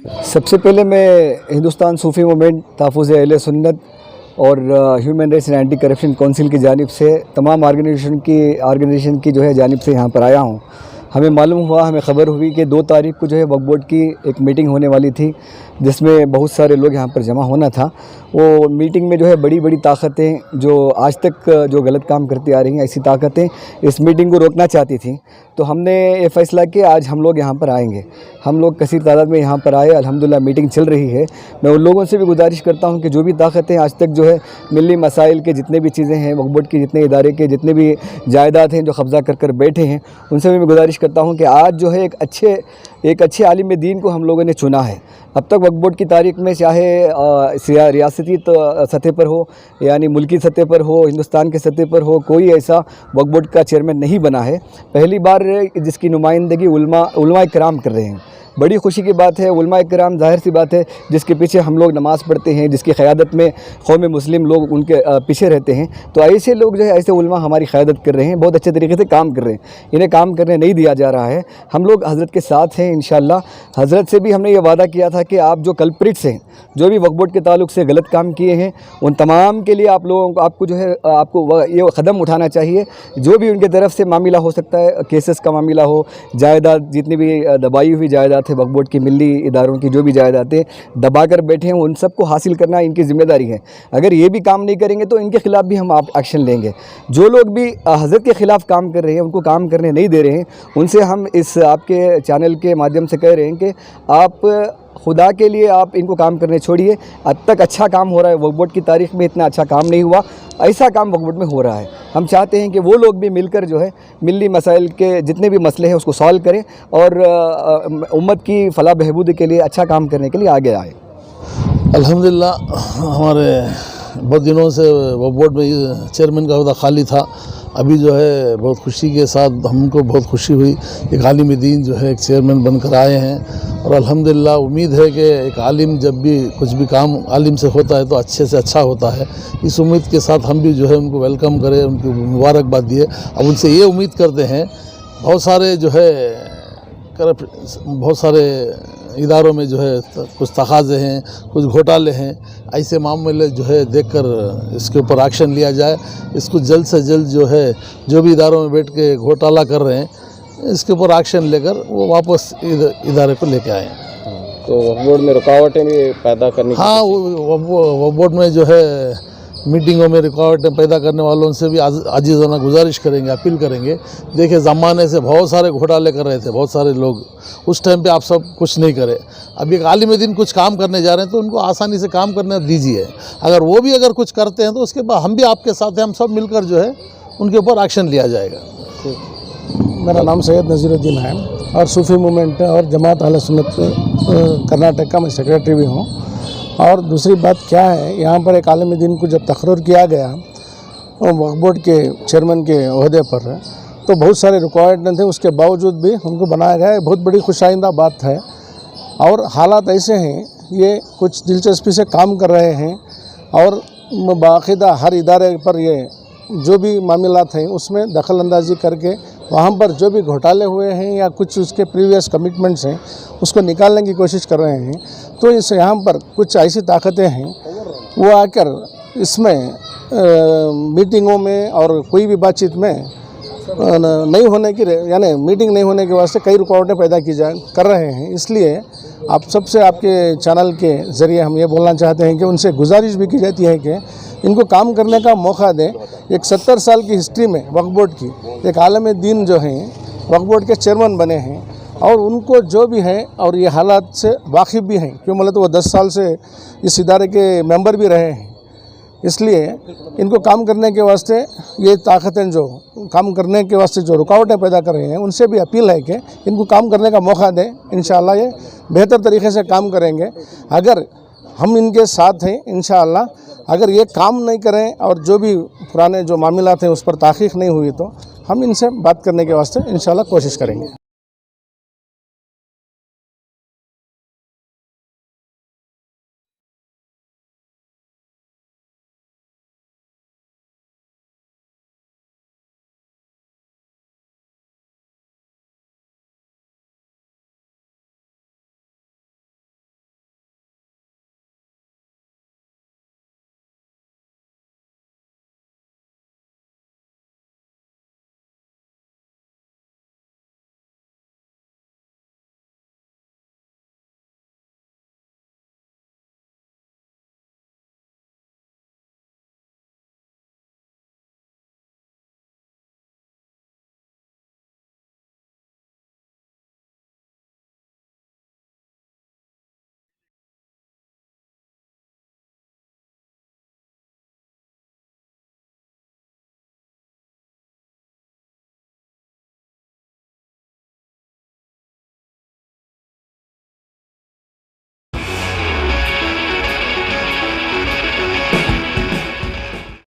सबसे पहले मैं हिंदुस्तान सूफ़ी मूवमेंट तहफ़्फ़ुज़ अहले सुन्नत और human rights and anti corruption council की जानिब से तमाम ऑर्गेनाइजेशन की जो है जानिब से यहाँ पर आया हूँ। हमें मालूम हुआ, हमें ख़बर हुई कि 2 तारीख को जो है वक्फ बोर्ड की एक मीटिंग होने वाली थी, जिसमें बहुत सारे लोग यहाँ पर जमा होना था। वो मीटिंग में जो है बड़ी बड़ी ताकतें जो आज तक जो गलत काम करती आ रही हैं, ऐसी ताकतें इस मीटिंग को रोकना चाहती थीं। तो हमने ये फ़ैसला किया आज हम लोग यहाँ पर आएंगे। हम लोग कसीर तादाद में यहाँ पर आए। अल्हम्दुलिल्लाह मीटिंग चल रही है। मैं उन लोगों से भी गुजारिश करता हूँ कि जो भी ताकतें आज तक जो है मिली मसाइल के जितने भी चीज़ें हैं, वक्फ बोर्ड के जितने इदारे के जितने भी जायदाद हैं जो कब्ज़ा कर बैठे हैं, उनसे भी मैं गुजारिश करता हूँ कि आज जो है एक अच्छे आलिम दीन को हम लोगों ने चुना है। अब तक वक्फ बोर्ड की तारीख़ में चाहे रियासती सतह पर हो यानी मुल्की सतह पर हो, हिंदुस्तान के सतह पर हो, कोई ऐसा वक्फ बोर्ड का चेयरमैन नहीं बना है। पहली बार जिसकी नुमाइंदगी उलमा इकराम कर रहे हैं। बड़ी खुशी की बात है। उलमा इकराम ज़ाहिर सी बात है जिसके पीछे हम लोग नमाज़ पढ़ते हैं, जिसकी क़यादत में कौम मुस्लिम लोग उनके पीछे रहते हैं, तो ऐसे लोग जो है ऐसे उलमा हमारी क़यादत कर रहे हैं, बहुत अच्छे तरीके से काम कर रहे हैं। इन्हें काम करने नहीं दिया जा रहा है। हम लोग हज़रत के साथ हैं इंशाअल्लाह। हज़रत से भी हमने ये वादा किया था कि आप जो कल्प्रिट्स हैं, जो भी वक्फ बोर्ड के ताल्लुक़ से गलत काम किए हैं, उन तमाम के लिए आप लोगों को आपको जो है आपको ये कदम उठाना चाहिए। जो भी उनके तरफ से मामला हो सकता है, केसेस का मामला हो, जायदाद जितनी भी दबाई हुई जायदाद है, वक्फ बोर्ड की मिली इदारों की जो भी जायदादें दबा कर बैठे हैं, उन सबको हासिल करना इनकी ज़िम्मेदारी है। अगर ये भी काम नहीं करेंगे तो इनके ख़िलाफ़ भी हम एक्शन लेंगे। जो लोग भी हज़रत के ख़िलाफ़ काम कर रहे हैं, उनको काम करने नहीं दे रहे हैं, उनसे हम इस आपके चैनल के माध्यम से कह रहे हैं कि आप खुदा के लिए आप इनको काम करने छोड़िए। अब तक अच्छा काम हो रहा है, वक्फ बोर्ड की तारीख़ में इतना अच्छा काम नहीं हुआ, ऐसा काम वक्फ बोर्ड में हो रहा है। हम चाहते हैं कि वो लोग भी मिलकर जो है मिली मसाइल के जितने भी मसले हैं उसको सॉल्व करें और उम्मत की फलाह बहबूद के लिए अच्छा काम करने के लिए आगे आए। अल्हम्दुलिल्लाह हमारे बहुत दिनों से वक्फ बोर्ड में चेयरमैन का ओहदा खाली था। अभी जो है बहुत खुशी के साथ हमको बहुत खुशी हुई, एक आलिम दीन जो है एक चेयरमैन बनकर आए हैं। और अल्हम्दुलिल्लाह उम्मीद है कि एक आलिम जब भी कुछ भी काम आलिम से होता है तो अच्छे से अच्छा होता है। इस उम्मीद के साथ हम भी जो है उनको वेलकम करें, उनको मुबारकबाद दिए। अब उनसे ये उम्मीद करते हैं, बहुत सारे जो है बहुत सारे इदारों में जो है कुछ तकाज़े हैं, कुछ घोटाले हैं, ऐसे मामले जो है देखकर इसके ऊपर एक्शन लिया जाए। इसको जल्द से जल्द जो है जो भी इदारों में बैठ के घोटाला कर रहे हैं, इसके ऊपर एक्शन लेकर वो वापस इदारे को लेके आए। तो वक्फ बोर्ड में रुकावटें भी पैदा करनी, हाँ, वक्फ बोर्ड में जो है मीटिंगों में रुकावटें पैदा करने वालों से भी आजीज़ाना गुजारिश करेंगे, अपील करेंगे। देखिए ज़माने से बहुत सारे घोटाले कर रहे थे बहुत सारे लोग, उस टाइम पे आप सब कुछ नहीं करे। अब एक आलिम दीन कुछ काम करने जा रहे हैं तो उनको आसानी से काम करने दीजिए। अगर वो भी अगर कुछ करते हैं तो उसके बाद हम भी आपके साथ हैं, हम सब मिलकर जो है उनके ऊपर एक्शन लिया जाएगा। मेरा नाम सैयद नज़ीरुद्दीन है और सूफ़ी मूवमेंट और जमात अहले सुन्नत कर्नाटक का मैं सेक्रेटरी भी हूँ। और दूसरी बात क्या है, यहाँ पर एक आलिम दीन को जब तकर्रुर किया गया वक्फ बोर्ड के चेयरमैन के ओहदे पर, तो बहुत सारे रुकावटें थे, उसके बावजूद भी उनको बनाया गया है। बहुत बड़ी खुशाइंदा बात है। और हालात ऐसे हैं, ये कुछ दिलचस्पी से काम कर रहे हैं और बाकायदा हर इदारे पर ये जो भी मामलात हैं उसमें दखल अंदाजी करके वहाँ पर जो भी घोटाले हुए हैं या कुछ उसके प्रीवियस कमिटमेंट्स हैं उसको निकालने की कोशिश कर रहे हैं। तो इस यहाँ पर कुछ ऐसी ताकतें हैं वो आकर इसमें मीटिंगों में और कोई भी बातचीत में नहीं होने की यानी मीटिंग नहीं होने के वास्ते कई रुकावटें पैदा कर रहे हैं। इसलिए आप सबसे आपके चैनल के ज़रिए हम ये बोलना चाहते हैं कि उनसे गुजारिश भी की जाती है कि इनको काम करने का मौका दें। एक 70 साल की हिस्ट्री में वक्फ बोर्ड की एक आलिम दीन जो हैं वक्फ बोर्ड के चेयरमैन बने हैं और उनको जो भी है और ये हालात से वाकिफ़ भी हैं, क्यों बोले तो वो 10 साल से इस इदारे के मेंबर भी रहे हैं। इसलिए इनको काम करने के वास्ते ये ताकतें जो काम करने के वास्ते जो रुकावटें पैदा कर रही हैं उनसे भी अपील है कि इनको काम करने का मौका दें। इंशाअल्लाह ये बेहतर तरीके से काम करेंगे। अगर हम इनके साथ हैं इंशाअल्लाह, अगर ये काम नहीं करें और जो भी पुराने जो मामलात हैं उस पर तहक़ीक़ नहीं हुई तो हम इनसे बात करने के वास्ते इंशाअल्लाह कोशिश करेंगे।